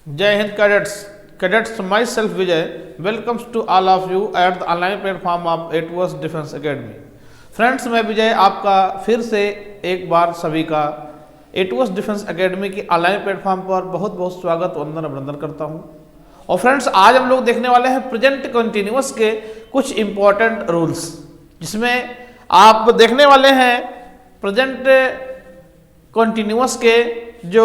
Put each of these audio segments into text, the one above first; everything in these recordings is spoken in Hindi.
जय Hind cadets myself Vijay welcomes to all of you at the online platform of Atverse defence academy. Friends, मैं विजय आपका फिर से एक बार सभी का एटवर्स डिफेंस एकेडमी की ऑनलाइन प्लेटफॉर्म पर बहुत बहुत स्वागत वंदन अभिनंदन करता हूं। और फ्रेंड्स, आज हम लोग देखने वाले हैं प्रेजेंट कंटिन्यूअस के कुछ इंपॉर्टेंट रूल्स, जिसमें आप देखने वाले हैं प्रेजेंट कंटिन्यूअस के जो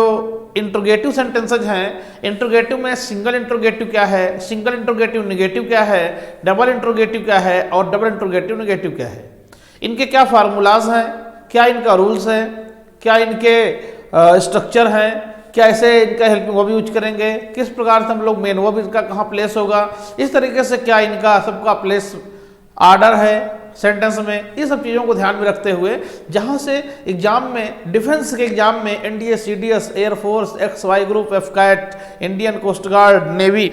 इंट्रोगेटिव सेंटेंसेज हैं। इंट्रोगेटिव में सिंगल इंट्रोगेटिव क्या है, सिंगल इंट्रोगेटिव नेगेटिव क्या है, डबल इंट्रोगेटिव क्या है और डबल इंट्रोगेटिव नेगेटिव क्या है, इनके क्या फार्मूलाज हैं, क्या इनका रूल्स है, क्या इनके स्ट्रक्चर हैं, क्या ऐसे इनका हेल्पिंग वर्ब यूज करेंगे, किस प्रकार से हम लोग मेन वर्ब इनका कहाँ प्लेस होगा, इस तरीके से क्या इनका सबका प्लेस आर्डर है सेंटेंस में, ये सब चीज़ों को ध्यान में रखते हुए जहाँ से एग्जाम में, डिफेंस के एग्जाम में NDA, CDS, Air Force, XY group, AFCAT, Indian Coast Guard, Navy,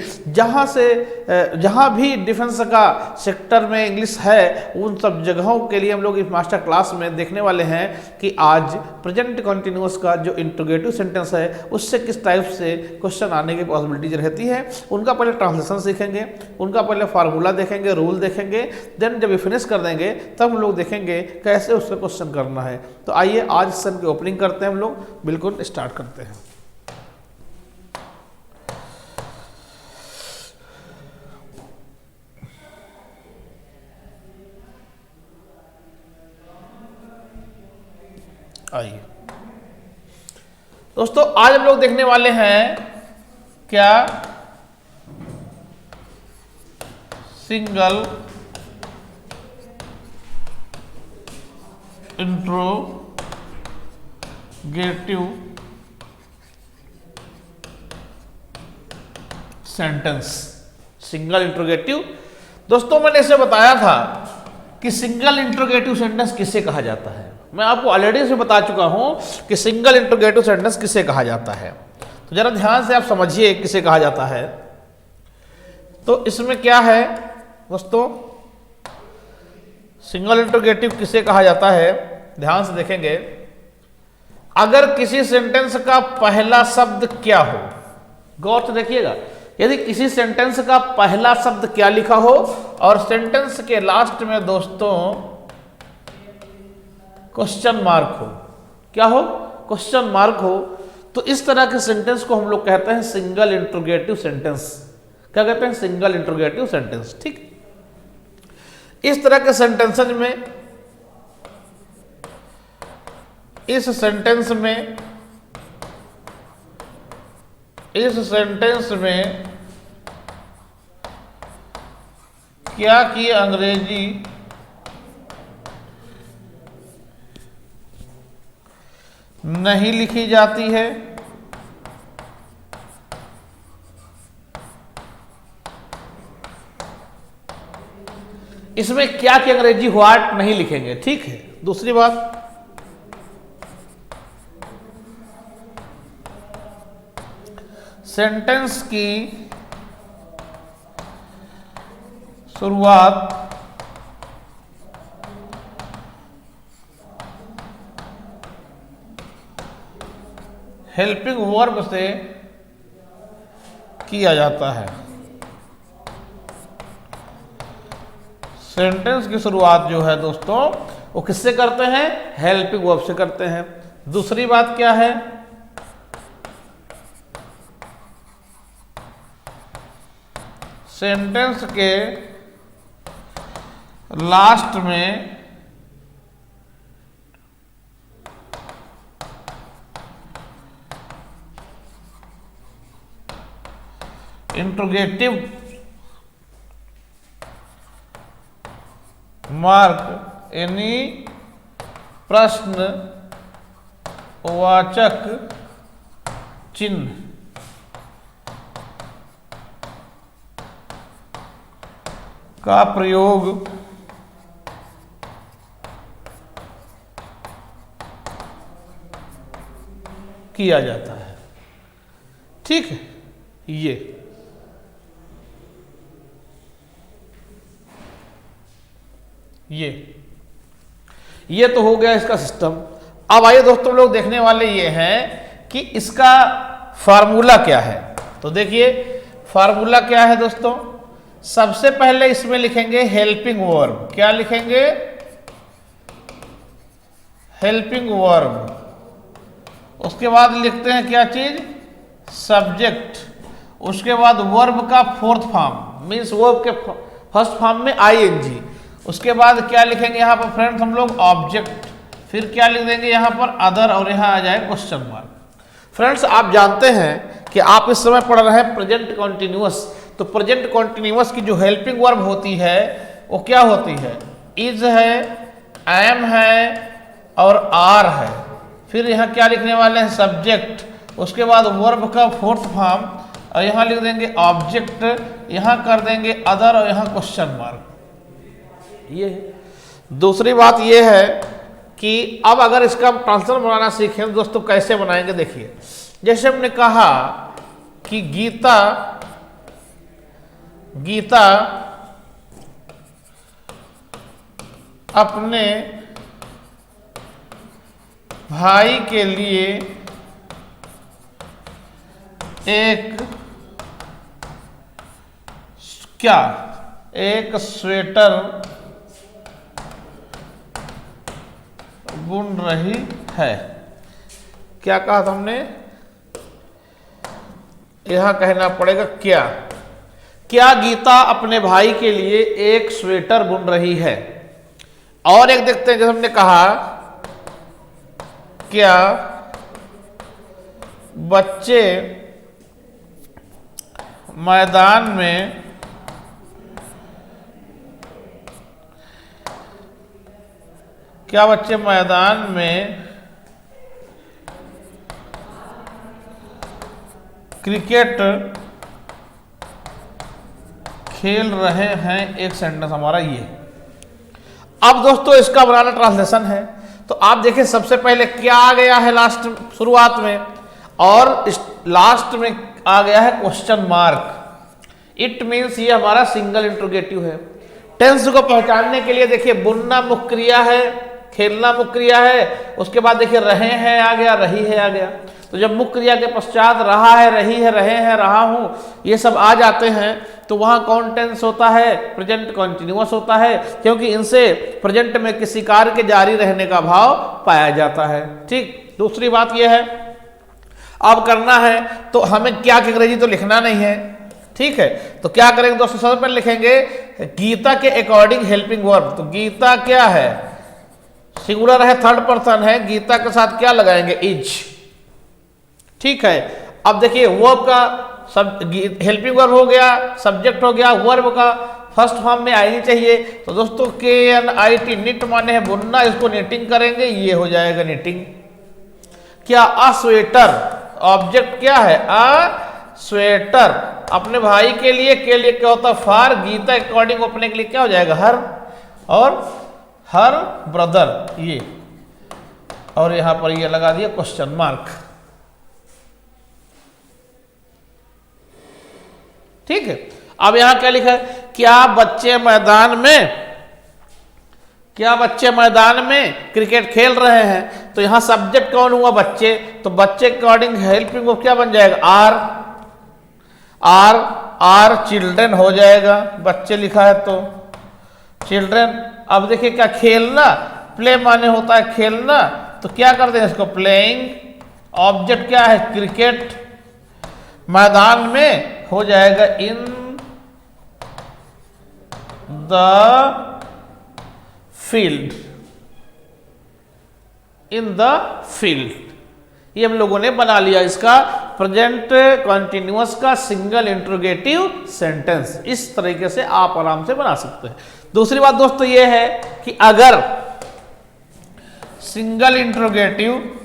जहाँ भी डिफेंस का सेक्टर में इंग्लिश है, उन सब जगहों के लिए हम लोग इस मास्टर क्लास में देखने वाले हैं कि आज प्रेजेंट कंटिन्यूअस का जो इंट्रोगेटिव सेंटेंस है उससे किस टाइप से क्वेश्चन आने की पॉसिबिलिटीज रहती है। उनका पहले ट्रांसलेशन सीखेंगे, उनका पहले फार्मूला देखेंगे, रूल देखेंगे, देन जब ये फिनिश कर देंगे तब हम लोग देखेंगे कैसे उससे क्वेश्चन करना है। तो आइए आज सेशन की ओपनिंग करते हैं, हम लोग बिल्कुल स्टार्ट करते हैं। आइए दोस्तों, आज हम लोग देखने वाले हैं क्या, single interrogative sentence. Single interrogative, दोस्तों मैंने इसे बताया था कि सिंगल इंट्रोगेटिव सेंटेंस किसे कहा जाता है। मैं आपको ऑलरेडी से बता चुका हूं कि सिंगल इंट्रोगेटिव सेंटेंस किसे कहा जाता है, तो जरा ध्यान से आप समझिए किसे कहा जाता है। तो इसमें क्या है दोस्तों, सिंगल इंट्रोगेटिव किसे कहा जाता है, ध्यान से देखेंगे। अगर किसी सेंटेंस का पहला शब्द क्या हो, गौर से देखिएगा, यदि किसी सेंटेंस का पहला शब्द क्या लिखा हो और सेंटेंस के लास्ट में दोस्तों क्वेश्चन मार्क हो, क्या हो, क्वेश्चन मार्क हो, तो इस तरह के सेंटेंस को हम लोग कहते हैं सिंगल इंट्रोगेटिव सेंटेंस। क्या कहते हैं? Single interrogative sentence. ठीक, इस तरह के सेंटेंसेज में, इस सेंटेंस में क्या की अंग्रेजी नहीं लिखी जाती है, इसमें क्या की अंग्रेजी व्हाट नहीं लिखेंगे। ठीक है, दूसरी बात, सेंटेंस की शुरुआत हेल्पिंग वर्ब से किया जाता है। सेंटेंस की शुरुआत जो है दोस्तों वो किससे करते हैं? हेल्पिंग वर्ब से करते हैं। दूसरी बात क्या है? सेंटेंस के लास्ट में इंट्रोगेटिव मार्क यानी प्रश्नवाचक चिन्ह का प्रयोग किया जाता है। ठीक है, ये तो हो गया इसका सिस्टम। अब आइए दोस्तों लोग देखने वाले ये हैं कि इसका फार्मूला क्या है। तो देखिए फार्मूला क्या है दोस्तों, सबसे पहले इसमें लिखेंगे हेल्पिंग वर्ब। क्या लिखेंगे? Helping verb. उसके बाद लिखते हैं क्या चीज? सब्जेक्ट। उसके बाद वर्ब का फोर्थ फॉर्म मीन्स वर्ब के फर्स्ट फॉर्म में आईएनजी। उसके बाद क्या लिखेंगे यहाँ पर फ्रेंड्स हम लोग? ऑब्जेक्ट। फिर क्या लिख देंगे यहाँ पर? अदर, और यहाँ आ जाए क्वेश्चन मार्क। फ्रेंड्स आप जानते हैं कि आप इस समय पढ़ रहे हैं प्रेजेंट कॉन्टिन्यूअस। तो प्रेजेंट कॉन्टिन्यूअस की जो हेल्पिंग वर्ब होती है वो क्या होती है? इज है, एम है और आर है। फिर यहाँ क्या लिखने वाले हैं? सब्जेक्ट। उसके बाद वर्ब का फोर्थ फॉर्म, और यहाँ लिख देंगे ऑब्जेक्ट, यहाँ कर देंगे अदर, और यहाँ क्वेश्चन मार्क। ये दूसरी बात ये है कि अब अगर इसका हम ट्रांसलेशन बनाना सीखें तो दोस्तों कैसे बनाएंगे? देखिए, जैसे हमने कहा कि गीता अपने भाई के लिए एक स्वेटर बुन रही है। क्या कहा था हमने? यहां कहना पड़ेगा क्या गीता अपने भाई के लिए एक स्वेटर बुन रही है। और एक देखते हैं, जैसे हमने कहा क्या बच्चे मैदान में क्रिकेट खेल रहे हैं। एक सेंटेंस हमारा ये। अब दोस्तों इसका बनाना ट्रांसलेशन है। तो आप देखिए सबसे पहले क्या आ गया है लास्ट शुरुआत में, और लास्ट में आ गया है क्वेश्चन मार्क। इट मीन्स ये हमारा सिंगल इंट्रोगेटिव है। टेंस को पहचानने के लिए देखिए बुनना मुख्य क्रिया है, खेलना मुख्य क्रिया है, उसके बाद देखिए रहे हैं आ गया, रही है आ गया। तो जब मुख्य क्रिया के पश्चात रहा है, रही है, रहे हैं, रहा हूं, ये सब आ जाते हैं तो वहां कौन टेंस होता है? प्रेजेंट कॉन्टिन्यूअस होता है, क्योंकि इनसे प्रेजेंट में किसी कार्य के जारी रहने का भाव पाया जाता है। ठीक, दूसरी बात यह है अब करना है तो हमें क्या अंग्रेजी तो लिखना नहीं है। ठीक है, तो क्या करेंगे दोस्तों? सबसे पहले लिखेंगे गीता के अकॉर्डिंग हेल्पिंग वर्ब। तो गीता क्या है? सिंगुलर है, थर्ड पर्सन है, गीता के साथ क्या लगाएंगे? इज। ठीक है, अब देखिए वर्ब का हेल्पिंग वर्ब हो गया, सब्जेक्ट हो गया, वर्ब का फर्स्ट फॉर्म में आईनी चाहिए। तो दोस्तों KNIT निट माने है बुनना, इसको निटिंग करेंगे, ये हो जाएगा निटिंग। क्या? A sweater. ऑब्जेक्ट क्या है? A sweater. अपने भाई के लिए क्या होता है? फॉर। गीता अकॉर्डिंग अपने के लिए क्या हो जाएगा? हर। और हर ब्रदर, ये, और यहां पर ये लगा दिया क्वेश्चन मार्क। ठीक है, अब यहां क्या लिखा है? क्या बच्चे मैदान में क्रिकेट खेल रहे हैं। तो यहां सब्जेक्ट कौन हुआ? बच्चे। तो बच्चे के अकॉर्डिंग हेल्पिंग वर्ब क्या बन जाएगा? आर चिल्ड्रन हो जाएगा। बच्चे लिखा है तो चिल्ड्रन। अब देखिए क्या? खेलना, प्ले माने होता है खेलना, तो क्या करते हैं इसको? प्लेइंग। ऑब्जेक्ट क्या है? क्रिकेट। मैदान में हो जाएगा इन द फील्ड। ये हम लोगों ने बना लिया इसका प्रेजेंट कॉन्टिन्यूअस का सिंगल इंट्रोगेटिव सेंटेंस। इस तरीके से आप आराम से बना सकते हैं। दूसरी बात दोस्तों ये है कि अगर सिंगल इंट्रोगेटिव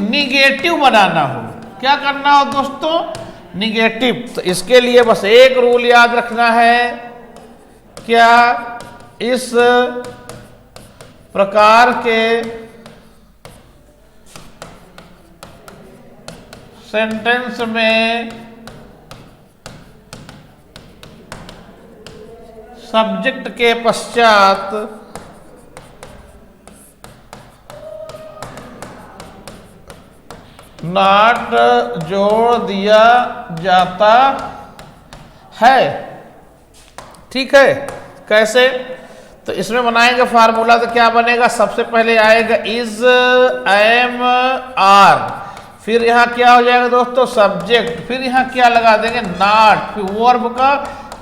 निगेटिव बनाना हो, क्या करना हो दोस्तों? निगेटिव। तो इसके लिए बस एक रूल याद रखना है। क्या? इस प्रकार के सेंटेंस में सब्जेक्ट के पश्चात नॉट जोड़ दिया जाता है। ठीक है, कैसे? तो इसमें बनाएंगे फार्मूला, तो क्या बनेगा? सबसे पहले आएगा इज, एम, आर, फिर यहाँ क्या हो जाएगा दोस्तों? सब्जेक्ट, फिर यहाँ क्या लगा देंगे? नॉट, फिर वर्ब का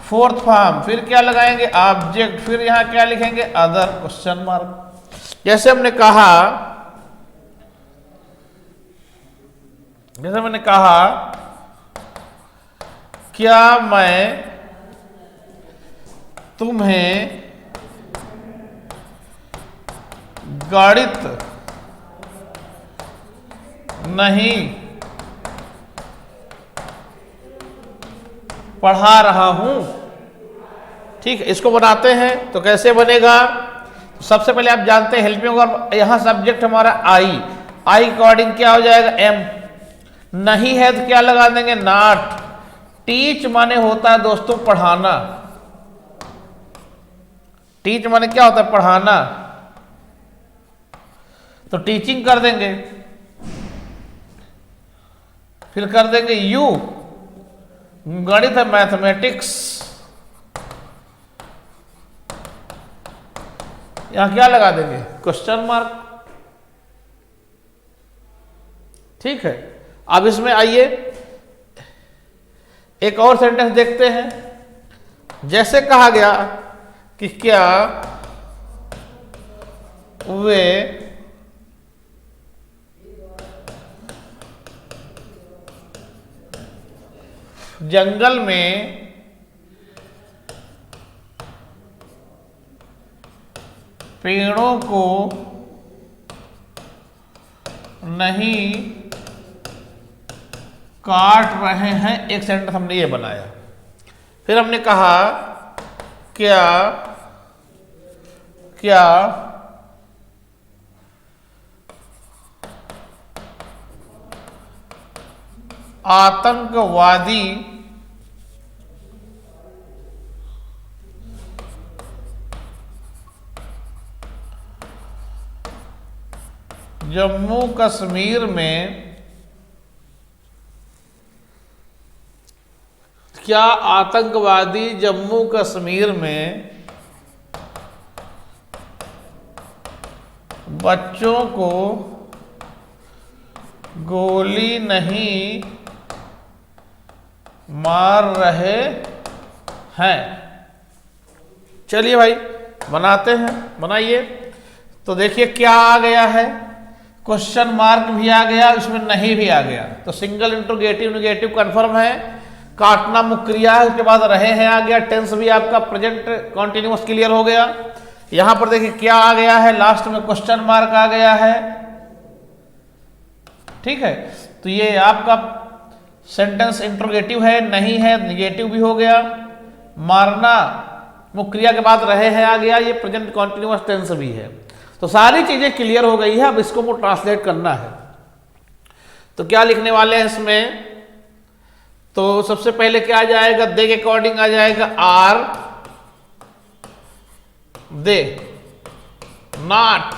फोर्थ फॉर्म, फिर क्या लगाएंगे? ऑब्जेक्ट, फिर यहाँ क्या लिखेंगे? Other, question mark. जैसे मैंने कहा क्या मैं तुम्हें गणित नहीं पढ़ा रहा हूं। ठीक है, इसको बनाते हैं तो कैसे बनेगा? सबसे पहले आप जानते हैं हेल्पिंग वर्ब, यहां सब्जेक्ट हमारा आई अकॉर्डिंग क्या हो जाएगा? एम, नहीं है तो क्या लगा देंगे? नॉट। टीच माने होता है दोस्तों पढ़ाना, टीच माने क्या होता है? पढ़ाना, तो टीचिंग कर देंगे, फिर कर देंगे यू, गणित है मैथमेटिक्स, यहां क्या लगा देंगे? Question mark. ठीक है, अब इसमें आइए एक और सेंटेंस देखते हैं। जैसे कहा गया कि क्या वे जंगल में पेड़ों को नहीं काट रहे हैं। एक सेंटेंस हमने ये बनाया। फिर हमने कहा क्या आतंकवादी जम्मू कश्मीर में क्या आतंकवादी जम्मू कश्मीर में बच्चों को गोली नहीं मार रहे हैं? चलिए भाई बनाते हैं, बनाइए। तो देखिए क्या आ गया है? क्वेश्चन मार्क भी आ गया, इसमें नहीं भी आ गया, तो सिंगल इंट्रोगेटिव नेगेटिव कंफर्म है। काटना मुख्य क्रिया है, उसके बाद रहे हैं आ गया, टेंस भी आपका प्रेजेंट कॉन्टिन्यूअस क्लियर हो गया। यहां पर देखिए क्या आ गया है? लास्ट में क्वेश्चन मार्क आ गया है। ठीक है, तो ये आपका सेंटेंस इंट्रोगेटिव है, नहीं है निगेटिव भी हो गया। मारना मुख्य क्रिया के बाद रहे हैं आ गया, ये प्रेजेंट कॉन्टिन्यूअस टेंस भी है। तो सारी चीजें क्लियर हो गई है। अब इसको मुझे ट्रांसलेट करना है, तो क्या लिखने वाले हैं इसमें? तो सबसे पहले क्या आ जाएगा? दे के अकॉर्डिंग आ जाएगा आर दे। नॉट,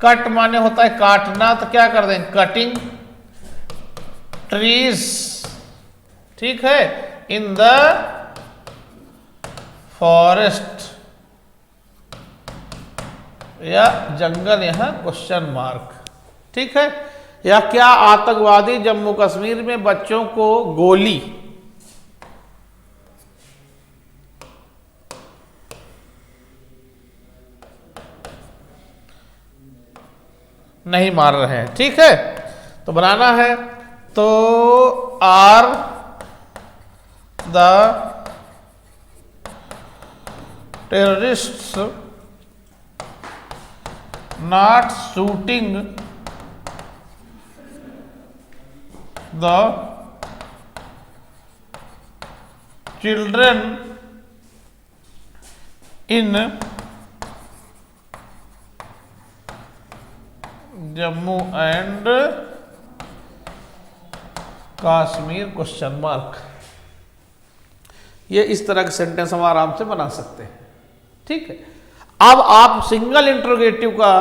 कट माने होता है काटना, तो क्या कर देंगे? Cutting trees. ठीक है, इन द फॉरेस्ट या जंगल, यहां क्वेश्चन मार्क। ठीक है, या क्या आतंकवादी जम्मू कश्मीर में बच्चों को गोली नहीं मार रहे हैं? ठीक है, तो बनाना है तो are the terrorists not shooting the children in Jammu and Kashmir question mark. ये इस तरह के सेंटेंस हम आराम से बना सकते हैं। ठीक है, अब आप सिंगल इंट्रोगेटिव का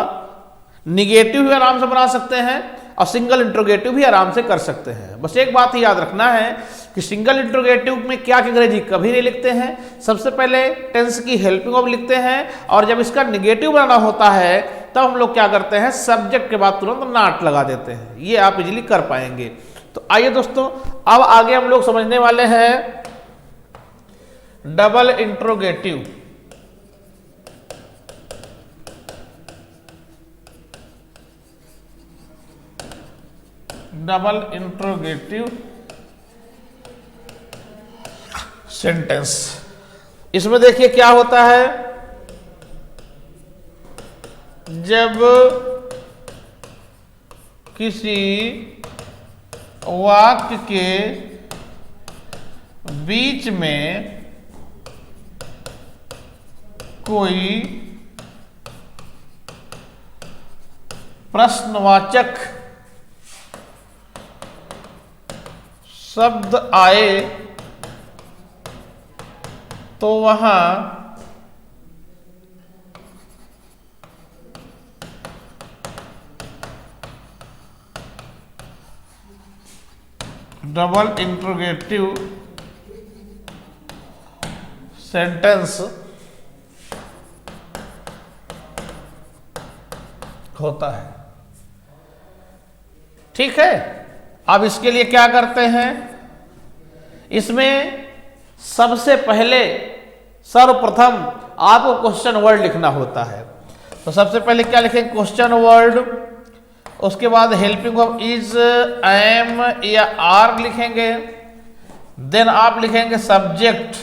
निगेटिव भी आराम से बना सकते हैं, और सिंगल इंट्रोगेटिव भी आराम से कर सकते हैं। बस एक बात ही याद रखना है कि सिंगल इंट्रोगेटिव में क्या कि अंग्रेजी कभी नहीं लिखते हैं, सबसे पहले टेंस की हेल्पिंग वर्ब लिखते हैं और जब इसका निगेटिव बनाना होता है तब हम लोग क्या करते हैं, सब्जेक्ट के बाद तुरंत नॉट लगा देते हैं। ये आप इजीली कर पाएंगे। तो आइए दोस्तों, अब आगे हम लोग समझने वाले हैं double interrogative. Double interrogative sentence. इसमें देखिए क्या होता है, जब किसी वाक्य के बीच में कोई प्रश्नवाचक शब्द आए तो वहां डबल इंट्रोगेटिव सेंटेंस होता है। ठीक है, अब इसके लिए क्या करते हैं, इसमें सबसे पहले सर्वप्रथम आपको क्वेश्चन वर्ड लिखना होता है। तो सबसे पहले क्या लिखेंगे, क्वेश्चन वर्ड, उसके बाद हेल्पिंग वर्ब इज, एम या आर लिखेंगे, देन आप लिखेंगे सब्जेक्ट।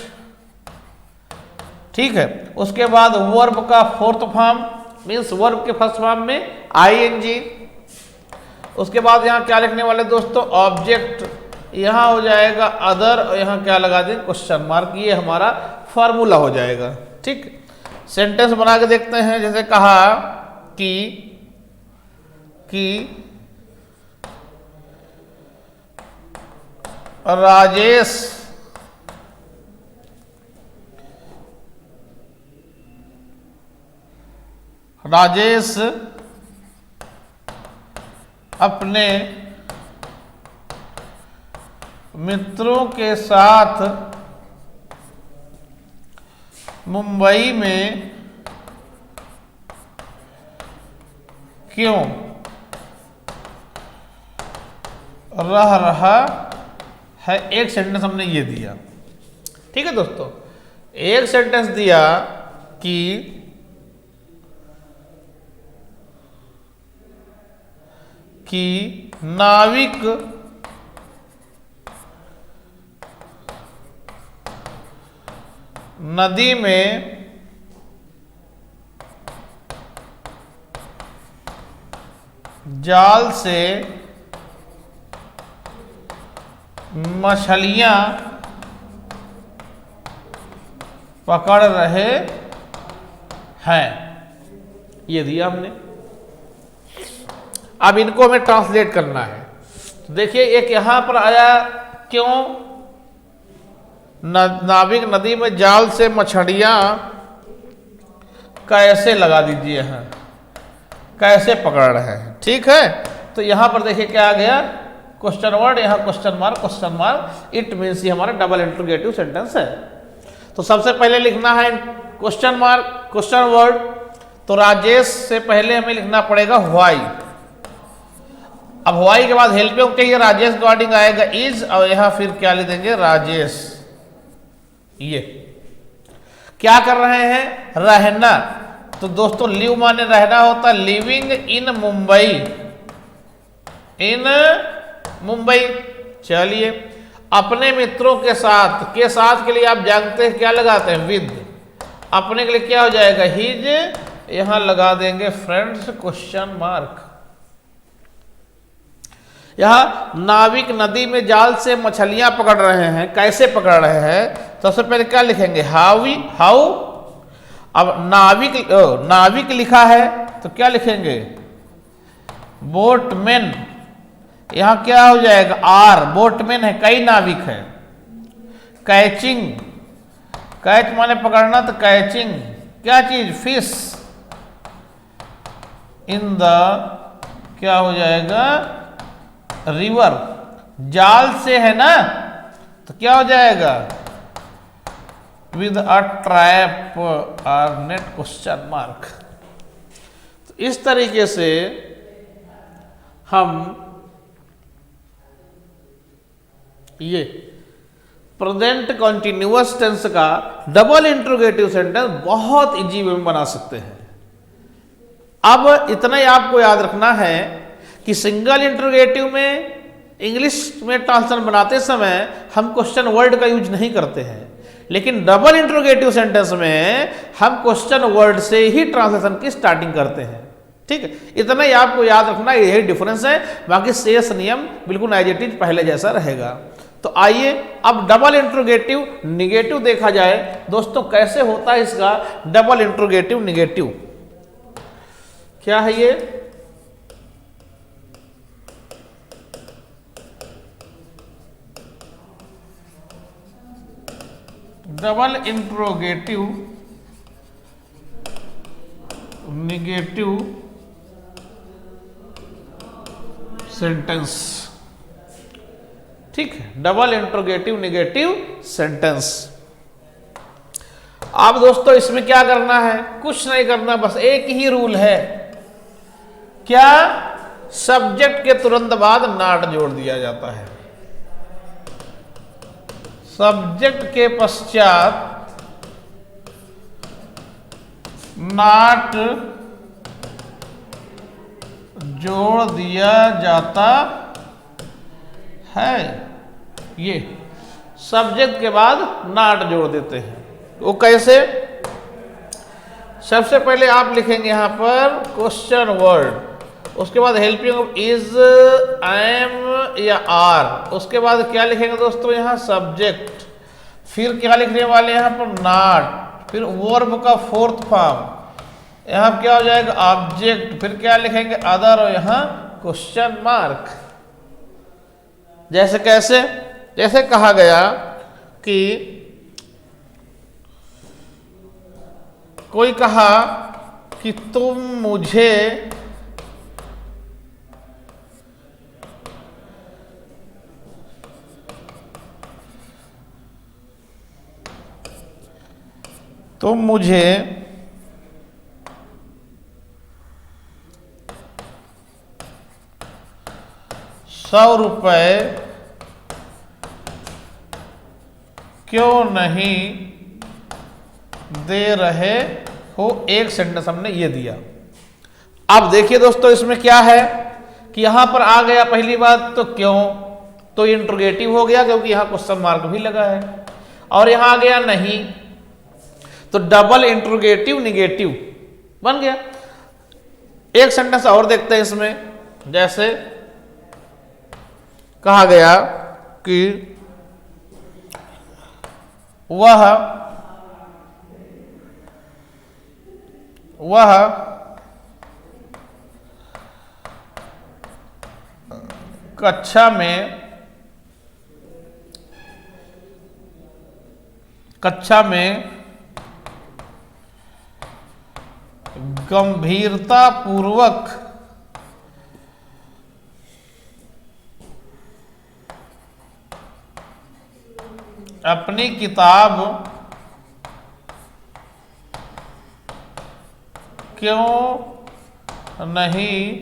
ठीक है, उसके बाद वर्ब का फोर्थ फॉर्म मीन्स वर्ब के फर्स्ट फॉर्म में आईएनजी। उसके बाद यहाँ क्या लिखने वाले दोस्तों, ऑब्जेक्ट, यहाँ हो जाएगा अदर और यहाँ क्या लगा दें, क्वेश्चन मार्क। ये हमारा फॉर्मूला हो जाएगा। ठीक, सेंटेंस बना के देखते हैं। जैसे कहा कि राजेश अपने मित्रों के साथ मुंबई में क्यों रह रहा है। एक सेंटेंस हमने ये दिया। ठीक है दोस्तों, एक सेंटेंस दिया कि नाविक नदी में जाल से मछलियां पकड़ रहे हैं। ये दिया हमने। अब इनको हमें ट्रांसलेट करना है। तो देखिए, एक यहां पर आया, क्यों नाविक नदी में जाल से मछलियां कैसे लगा दीजिए हैं, कैसे पकड़ रहे हैं। ठीक है, तो यहां पर देखिए क्या आ गया, क्वेश्चन वर्ड, यहां क्वेश्चन मार्क। इट मीन्स ये हमारा डबल इंट्रोगेटिव सेंटेंस है। तो सबसे पहले लिखना है क्वेश्चन मार्क, क्वेश्चन वर्ड। तो राजेश से पहले हमें लिखना पड़ेगा व्हाई। अब व्हाई के बाद हेल्पिंग चाहिए, राजेश के वर्डिंग आएगा इज, और यहां फिर क्या लिख देंगे, राजेश। ये क्या कर रहे हैं, रहना। तो दोस्तों लिव माने रहना होता है, लिविंग इन मुंबई, इन मुंबई। चलिए, अपने मित्रों के साथ के लिए आप जानते हैं क्या लगाते हैं, विद। अपने के लिए क्या हो जाएगा, हिज, यहां लगा देंगे फ्रेंड्स क्वेश्चन मार्क। यहां नाविक नदी में जाल से मछलियां पकड़ रहे हैं, कैसे पकड़ रहे हैं। सबसे पहले क्या लिखेंगे, हाउ। अब नाविक लिखा है तो क्या लिखेंगे, बोटमैन। यहां क्या हो जाएगा, आर, बोटमैन है, कई नाविक है। कैचिंग, कैच माने पकड़ना, तो कैचिंग क्या चीज, फिश। इन द क्या हो जाएगा, रिवर, जाल से है ना, तो क्या हो जाएगा, विद अ ट्रैप और नेट क्वेश्चन मार्क। तो इस तरीके से हम ये प्रेजेंट कॉन्टिन्यूअस टेंस का डबल इंट्रोगेटिव सेंटेंस बहुत इजी वे में बना सकते हैं। अब इतना ही आपको याद रखना है कि सिंगल इंट्रोगेटिव में इंग्लिश में ट्रांसलेशन बनाते समय हम क्वेश्चन वर्ड का यूज नहीं करते हैं, लेकिन डबल इंट्रोगेटिव सेंटेंस में हम क्वेश्चन वर्ड से ही ट्रांसलेशन की स्टार्टिंग करते हैं। ठीक है, इतना ही आपको याद रखना, यही डिफरेंस है, बाकी शेष नियम बिल्कुल एज इट इज पहले जैसा रहेगा। तो आइए अब डबल इंट्रोगेटिव निगेटिव देखा जाए दोस्तों, कैसे होता है इसका डबल इंट्रोगेटिव निगेटिव। क्या है ये, डबल इंट्रोगेटिव निगेटिव सेंटेंस। ठीक है, डबल इंट्रोगेटिव निगेटिव सेंटेंस। अब दोस्तों इसमें क्या करना है, कुछ नहीं करना, बस एक ही रूल है, क्या, सब्जेक्ट के तुरंत बाद नॉट जोड़ दिया जाता है। सब्जेक्ट के पश्चात नॉट जोड़ दिया जाता है। ये सब्जेक्ट के बाद नॉट जोड़ देते हैं। वो कैसे, सबसे पहले आप लिखेंगे यहां पर क्वेश्चन वर्ड, उसके बाद हेल्पिंग ऑफ इज, एम या आर, उसके बाद क्या लिखेंगे दोस्तों यहां सब्जेक्ट, फिर क्या लिखने वाले यहां पर नॉट, फिर वर्ब का फोर्थ फॉर्म, यहां क्या हो जाएगा ऑब्जेक्ट, फिर क्या लिखेंगे अदर, और यहां क्वेश्चन मार्क। जैसे कैसे, जैसे कहा गया कि कोई कहा कि तुम मुझे तुम मुझे ₹100 क्यों नहीं दे रहे हो, एक सेंटेंस हमने ये दिया। अब देखिए दोस्तों इसमें क्या है कि यहां पर आ गया पहली बात तो क्यों, तो इंट्रोगेटिव हो गया क्योंकि यहां क्वेश्चन मार्क भी लगा है, और यहां आ गया नहीं, तो डबल इंट्रोगेटिव निगेटिव बन गया। एक सेंटेंस और देखते हैं इसमें, जैसे कहा गया कि वह कक्षा में गंभीरता पूर्वक अपनी किताब क्यों नहीं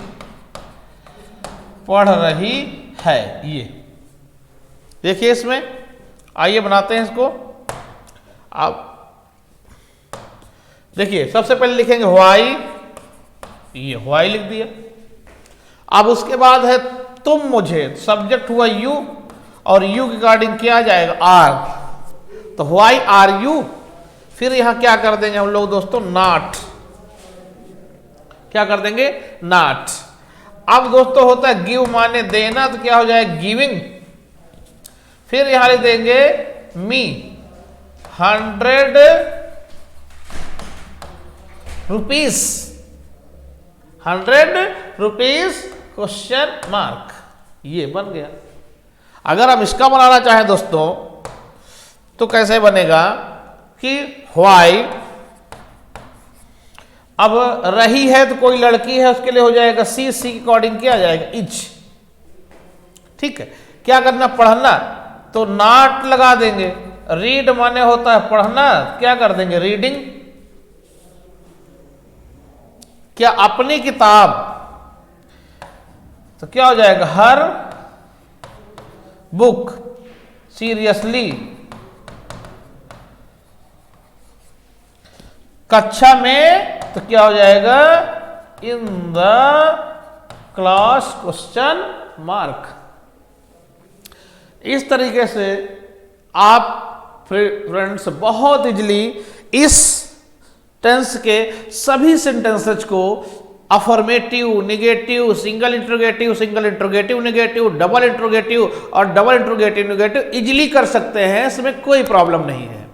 पढ़ रही है। ये देखिए इसमें, आइए बनाते हैं इसको। आप देखिए सबसे पहले लिखेंगे व्हाई, ये व्हाई लिख दिया। अब उसके बाद है तुम मुझे, सब्जेक्ट हुआ यू, और यू के अकॉर्डिंग क्या आ जाएगा आर, तो व्हाई आर यू, फिर यहां क्या कर देंगे हम लोग दोस्तों नॉट, क्या कर देंगे नॉट। अब दोस्तों होता है गिव माने देना, तो क्या हो जाएगा गिविंग, फिर यहां लिख देंगे मी 100 रुपीस, 100 रुपीस क्वेश्चन मार्क, ये बन गया। अगर हम इसका बनाना चाहें दोस्तों तो कैसे बनेगा कि व्हाई, अब रही है तो कोई लड़की है उसके लिए हो जाएगा सी, सी के अकॉर्डिंग क्या आ जाएगा इज, ठीक है, क्या करना, पढ़ना, तो नॉट लगा देंगे। रीड माने होता है पढ़ना, क्या कर देंगे, रीडिंग। क्या, अपनी किताब, तो क्या हो जाएगा, हर बुक। सीरियसली, कक्षा में, तो क्या हो जाएगा, in the class, question mark. इस तरीके से आप फ्रेंड्स बहुत इजली इस टेंस के सभी सेंटेंसेस को affirmative, negative, single interrogative negative, double interrogative और डबल इंट्रोगेटिव नेगेटिव इजिली कर सकते हैं। इसमें कोई प्रॉब्लम नहीं है,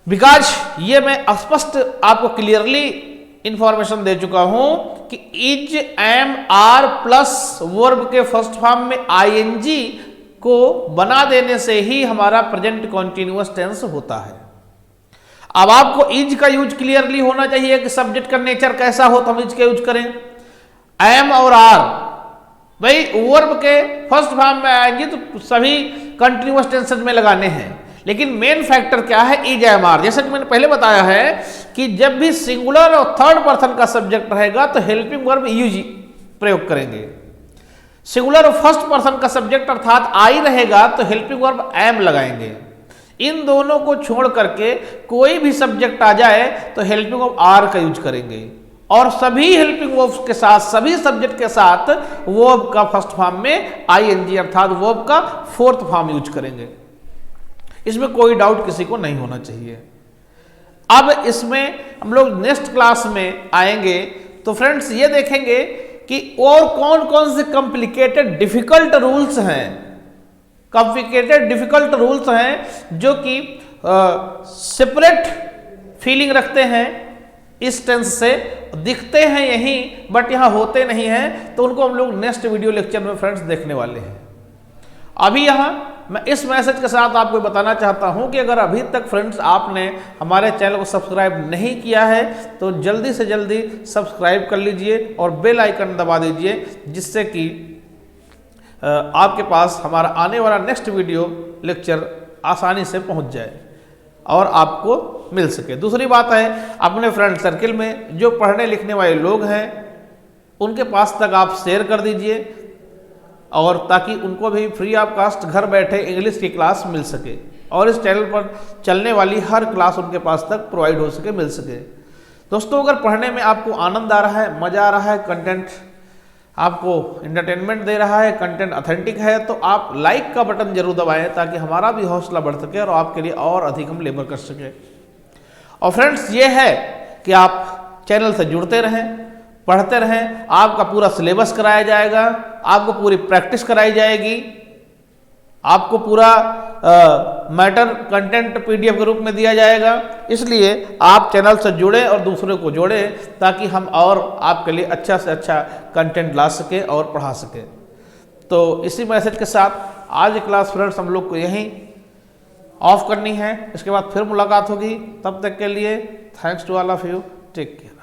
बिकॉज ये मैं स्पष्ट आपको क्लियरली इंफॉर्मेशन दे चुका हूं कि is, am, are plus verb के फर्स्ट फॉर्म में आईएनजी को बना देने से ही हमारा प्रेजेंट कॉन्टिन्यूअस टेंस होता है। अब आपको इज का यूज क्लियरली होना चाहिए कि सब्जेक्ट का नेचर कैसा हो तो हम इज का यूज करें। एम और आर, भाई वर्ब के फर्स्ट फॉर्म में आएंगे तो सभी कंटिन्यूअस टेंसेस में लगाने हैं, लेकिन मेन फैक्टर क्या है, इज, एम, आर। जैसा कि मैंने पहले बताया है कि जब भी सिंगुलर और थर्ड पर्सन का सब्जेक्ट रहेगा तो हेल्पिंग वर्ब यूज प्रयोग करेंगे। सिंगुलर और फर्स्ट पर्सन का सब्जेक्ट अर्थात आई रहेगा तो हेल्पिंग वर्ब एम लगाएंगे। इन दोनों को छोड़ करके कोई भी सब्जेक्ट आ जाए तो हेल्पिंग वर्ब आर का यूज करेंगे, और सभी हेल्पिंग वर्ब्स के साथ, सभी सब्जेक्ट के साथ वर्ब का फर्स्ट फॉर्म में आईएनजी अर्थात वर्ब का फोर्थ फॉर्म यूज करेंगे। इसमें कोई डाउट किसी को नहीं होना चाहिए। अब इसमें हम लोग नेक्स्ट क्लास में आएंगे तो फ्रेंड्स ये देखेंगे कि और कौन कौन से कॉम्प्लिकेटेड डिफिकल्ट रूल्स हैं, कॉम्प्लिकेटेड डिफिकल्ट रूल्स हैं जो कि सेपरेट फीलिंग रखते हैं इस टेंस से, दिखते हैं यहीं बट यहां होते नहीं हैं, तो उनको हम लोग नेक्स्ट वीडियो लेक्चर में फ्रेंड्स देखने वाले हैं। अभी यहां मैं इस मैसेज के साथ आपको बताना चाहता हूं कि अगर अभी तक फ्रेंड्स आपने हमारे चैनल को सब्सक्राइब नहीं किया है तो जल्दी से जल्दी सब्सक्राइब कर लीजिए और बेल आइकन दबा दीजिए, जिससे कि आपके पास हमारा आने वाला नेक्स्ट वीडियो लेक्चर आसानी से पहुंच जाए और आपको मिल सके। दूसरी बात है, अपने फ्रेंड सर्किल में जो पढ़ने लिखने वाले लोग हैं उनके पास तक आप शेयर कर दीजिए, और ताकि उनको भी फ्री ऑफ कास्ट घर बैठे इंग्लिश की क्लास मिल सके और इस चैनल पर चलने वाली हर क्लास उनके पास तक प्रोवाइड हो सके, मिल सके। दोस्तों, अगर पढ़ने में आपको आनंद आ रहा है, मज़ा आ रहा है, कंटेंट आपको इंटरटेनमेंट दे रहा है, कंटेंट ऑथेंटिक है, तो आप लाइक का बटन जरूर दबाएं ताकि हमारा भी हौसला बढ़ सके और आपके लिए और अधिक हम लेबर कर सके। और फ्रेंड्स ये है कि आप चैनल से जुड़ते रहें, पढ़ते रहें, आपका पूरा सिलेबस कराया जाएगा, आपको पूरी प्रैक्टिस कराई जाएगी, आपको पूरा मैटर कंटेंट पीडीएफ के रूप में दिया जाएगा। इसलिए आप चैनल से जुड़े और दूसरों को जोड़ें ताकि हम और आपके लिए अच्छा से अच्छा कंटेंट ला सके और पढ़ा सके। तो इसी मैसेज के साथ आज की क्लास फ्रेंड्स हम लोग को यहीं ऑफ करनी है, इसके बाद फिर मुलाकात होगी। तब तक के लिए thanks to all of you, take care.